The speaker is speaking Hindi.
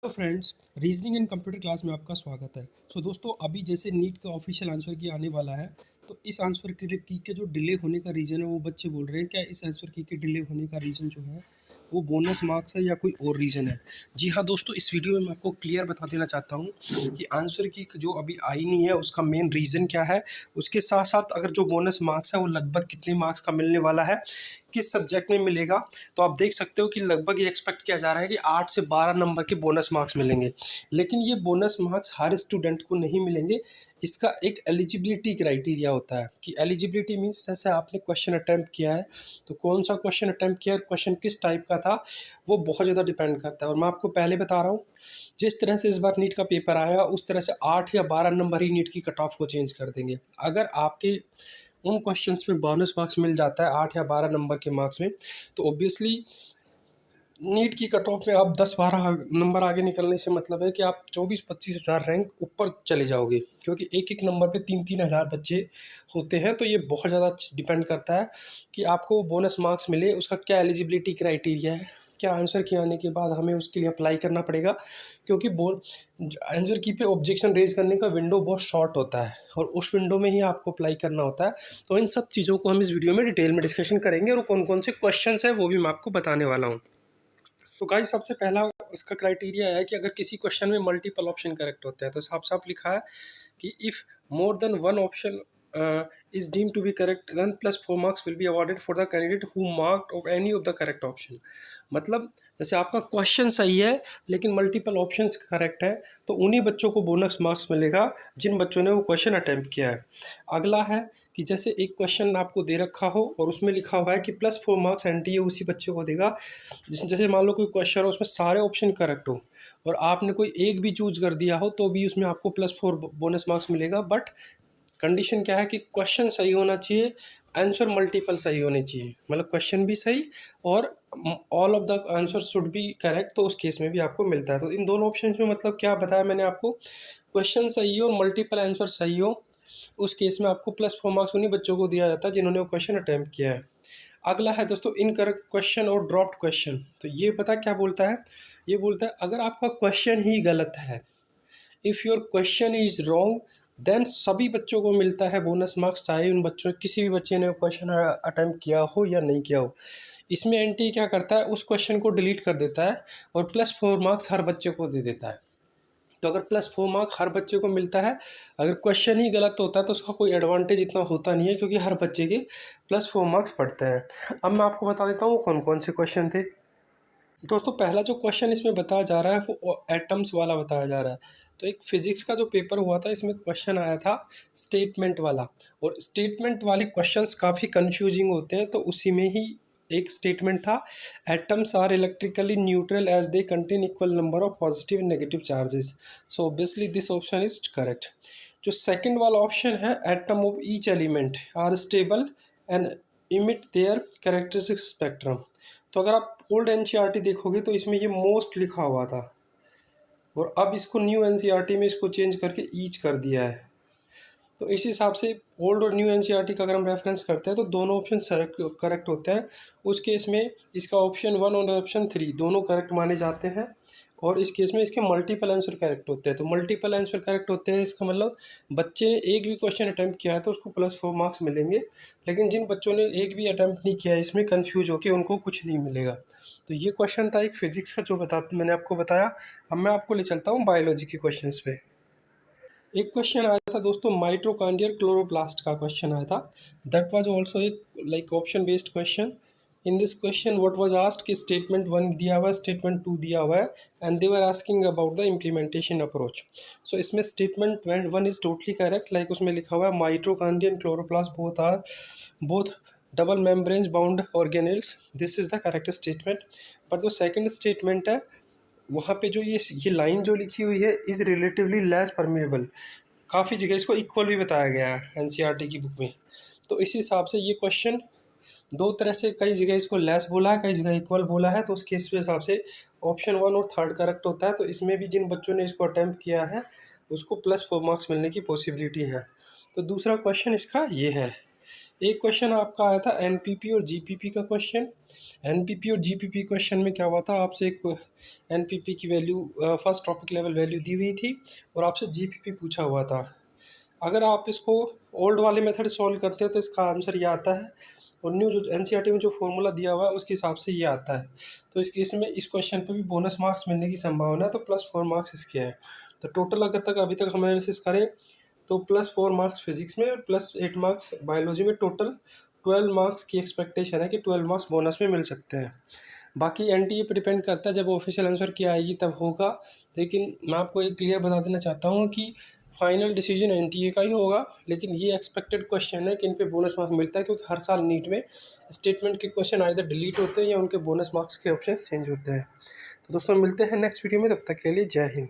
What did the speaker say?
तो friends, reasoning and computer class में आपका स्वागत है। दोस्तों, अभी जैसे नीट का ऑफिशियल आंसर की आने वाला है, तो इस आंसर की के जो डिले होने का रीज़न है वो बच्चे बोल रहे हैं क्या इस आंसर की के डिले होने का रीज़न जो है वो बोनस मार्क्स है या कोई और रीज़न है। जी हाँ दोस्तों, इस वीडियो में मैं आपको क्लियर बता देना चाहता हूँ कि आंसर की जो अभी आई नहीं है उसका मेन रीज़न क्या है। उसके साथ साथ अगर जो बोनस मार्क्स है वो लगभग कितने मार्क्स का मिलने वाला है, किस सब्जेक्ट में मिलेगा। तो आप देख सकते हो कि लगभग ये एक्सपेक्ट किया जा रहा है कि 8 से 12 नंबर के बोनस मार्क्स मिलेंगे। लेकिन ये बोनस मार्क्स हर स्टूडेंट को नहीं मिलेंगे। इसका एक एलिजिबिलिटी क्राइटेरिया होता है कि एलिजिबिलिटी मीन्स जैसे आपने क्वेश्चन अटैम्प्ट किया है, तो कौन सा क्वेश्चन अटैम्प्ट किया और क्वेश्चन किस टाइप का था वो बहुत ज़्यादा डिपेंड करता है। और मैं आपको पहले बता रहा हूँ, जिस तरह से इस बार नीट का पेपर आया उस तरह से 8 या 12 नंबर ही नीट की कट ऑफ को चेंज कर देंगे। अगर आपके उन क्वेश्चंस में बोनस मार्क्स मिल जाता है 8 या 12 नंबर के मार्क्स में, तो ऑब्वियसली नीट की कट ऑफ में आप 10-12 नंबर आगे निकलने से मतलब है कि आप 24-25 हज़ार रैंक ऊपर चले जाओगे, क्योंकि एक एक नंबर पे 3-3 हज़ार बच्चे होते हैं। तो ये बहुत ज़्यादा डिपेंड करता है कि आपको बोनस मार्क्स मिले, उसका क्या एलिजिबिलिटी क्राइटेरिया है, क्या आंसर की आने के बाद हमें उसके लिए अप्लाई करना पड़ेगा। क्योंकि आंसर की पे ऑब्जेक्शन रेज करने का विंडो बहुत शॉर्ट होता है और उस विंडो में ही आपको अप्लाई करना होता है। तो इन सब चीज़ों को हम इस वीडियो में डिटेल में डिस्कशन करेंगे और कौन कौन से क्वेश्चन है वो भी मैं आपको बताने वाला हूँ। तो गाइस, सबसे पहला इसका क्राइटेरिया है कि अगर किसी क्वेश्चन में मल्टीपल ऑप्शन करेक्ट होते हैं, तो साफ साफ लिखा है कि if more than one option is deemed to be correct, then plus 4 marks will be awarded for the candidate who marked of any of the correct option। मतलब जैसे आपका क्वेश्चन सही है लेकिन मल्टीपल ऑप्शंस करेक्ट हैं, तो उन्हीं बच्चों को बोनस मार्क्स मिलेगा जिन बच्चों ने वो क्वेश्चन अटैम्प्ट किया है। अगला है कि जैसे एक क्वेश्चन आपको दे रखा हो और उसमें लिखा हुआ है कि प्लस 4 मार्क्स एनटीए उसी बच्चे को देगा। जैसे मान लो कोई क्वेश्चन हो उसमें सारे ऑप्शन करेक्ट हो और आपने कोई एक भी चूज कर दिया हो, तो भी उसमें आपको +4 बोनस मार्क्स मिलेगा। बट कंडीशन क्या है कि क्वेश्चन सही होना चाहिए, आंसर मल्टीपल सही होने चाहिए, मतलब क्वेश्चन भी सही और all of the answer should be correct, तो उस केस में भी आपको मिलता है। तो इन दोनों ऑप्शन में मतलब क्या बताया मैंने आपको, क्वेश्चन सही हो और मल्टीपल आंसर सही हो, उस केस में आपको +4 मार्क्स उन्हीं बच्चों को दिया जाता है जिन्होंने वो क्वेश्चन अटैम्प्ट किया है। अगला है दोस्तों इनकरेक्ट क्वेश्चन और ड्रॉप्ड क्वेश्चन। तो ये पता क्या बोलता है, ये बोलता है अगर आपका क्वेश्चन ही गलत है, if your question is wrong, then सभी बच्चों को मिलता है बोनस मार्क्स, चाहे उन बच्चों किसी भी बच्चे ने क्वेश्चन अटैम्प्ट किया हो या नहीं किया हो। इसमें एनटी क्या करता है, उस क्वेश्चन को डिलीट कर देता है और +4 मार्क्स हर बच्चे को दे देता है। तो अगर +4 मार्क हर बच्चे को मिलता है, अगर क्वेश्चन ही गलत होता है तो उसका कोई एडवांटेज इतना होता नहीं है, क्योंकि हर बच्चे के +4 मार्क्स पड़ते हैं। अब मैं आपको बता देता हूँ कौन कौन से क्वेश्चन थे। दोस्तों, पहला जो क्वेश्चन इसमें बताया जा रहा है वो एटम्स वाला बताया जा रहा है। तो एक फिजिक्स का जो पेपर हुआ था इसमें क्वेश्चन आया था स्टेटमेंट वाला, और स्टेटमेंट वाले क्वेश्चंस काफ़ी कंफ्यूजिंग होते हैं। तो उसी में ही एक स्टेटमेंट था, atoms are electrically neutral as they contain equal number of positive and negative charges. So obviously this option is correct. जो सेकंड वाला ऑप्शन है, atom of each element are stable and emit their characteristic spectrum. तो अगर आप ओल्ड एनसीईआरटी देखोगे तो इसमें ये मोस्ट लिखा हुआ था, और अब इसको न्यू एनसीईआरटी में इसको चेंज करके ईच कर दिया है। तो इस हिसाब से ओल्ड और न्यू एनसीईआरटी का अगर हम रेफरेंस करते हैं तो दोनों ऑप्शन करेक्ट होते हैं। उस केस में इसका ऑप्शन 1 और ऑप्शन 3 दोनों करेक्ट माने जाते हैं, और इस केस में इसके मल्टीपल आंसर करेक्ट होते हैं। तो मल्टीपल आंसर करेक्ट होते हैं, इसका मतलब बच्चे ने एक भी क्वेश्चन अटैम्प्ट किया है तो उसको +4 मार्क्स मिलेंगे, लेकिन जिन बच्चों ने एक भी अटैम्प्ट नहीं किया है इसमें कंफ्यूज होकर उनको कुछ नहीं मिलेगा। तो ये क्वेश्चन था एक फिजिक्स का जो मैंने आपको बताया। अब मैं आपको ले चलता हूँ बायोलॉजी के क्वेश्चन पे। एक क्वेश्चन आया था दोस्तों, माइटोकॉन्ड्रियल क्लोरोप्लास्ट का क्वेश्चन आया था। दैट वाज आल्सो एक like option based question. In this question what was asked कि स्टेटमेंट 1 दिया हुआ है, स्टेटमेंट 2 दिया हुआ है, and they were asking about the implementation approach. So इसमें statement 1 is totally correct, like उसमें लिखा हुआ है mitochondrial chloroplast both double membrane bound organelles, this is the correct statement. But जो सेकंड स्टेटमेंट है वहाँ पे जो ये लाइन जो लिखी हुई है, इज़ रिलेटिवली लेस परमेबल, काफ़ी जगह इसको इक्वल भी बताया गया है एनसीईआरटी की बुक में। तो इस हिसाब से ये क्वेश्चन दो तरह से, कई जगह इसको लेस बोला है, कई जगह इक्वल बोला है। तो उस केस के हिसाब से ऑप्शन 1 और 3 करेक्ट होता है। तो इसमें भी जिन बच्चों ने इसको अटैम्प्ट किया है उसको +4 मार्क्स मिलने की पॉसिबिलिटी है। तो दूसरा क्वेश्चन इसका ये है। एक क्वेश्चन आपका आया था एनपीपी और जीपीपी का क्वेश्चन। एनपीपी और जीपीपी क्वेश्चन में क्या हुआ था, आपसे एक एनपीपी की value first trophic level value दी हुई थी और आपसे जीपीपी पूछा हुआ था। अगर आप इसको ओल्ड वाले मेथड सॉल्व करते हैं तो इसका आंसर ये आता है, और न्यू जो एनसीईआरटी में जो फॉर्मूला दिया हुआ है उसके हिसाब से ये आता है। तो इसमें इस क्वेश्चन पे भी बोनस मार्क्स मिलने की संभावना है, तो +4 मार्क्स इसके हैं। तो टोटल अगर तक अभी तक हम एनालिसिस करें तो +4 मार्क्स फिजिक्स में और +8 मार्क्स बायोलॉजी में, टोटल 12 मार्क्स की एक्सपेक्टेशन है कि 12 मार्क्स बोनस में मिल सकते हैं। बाकी एनटीए पे डिपेंड करता है, जब ऑफिशियल आंसर की आएगी तब होगा। लेकिन मैं आपको एक क्लियर बता देना चाहता हूँ कि फाइनल डिसीजन एनटीए का ही होगा, लेकिन ये एक्सपेक्टेड क्वेश्चन है कि इन पे बोनस मार्क्स मिलता है, क्योंकि हर साल नीट में स्टेटमेंट के क्वेश्चन आइदर डिलीट होते हैं या उनके बोनस मार्क्स के ऑप्शन चेंज होते हैं। तो दोस्तों मिलते हैं नेक्स्ट वीडियो में, तब तक के लिए जय हिंद।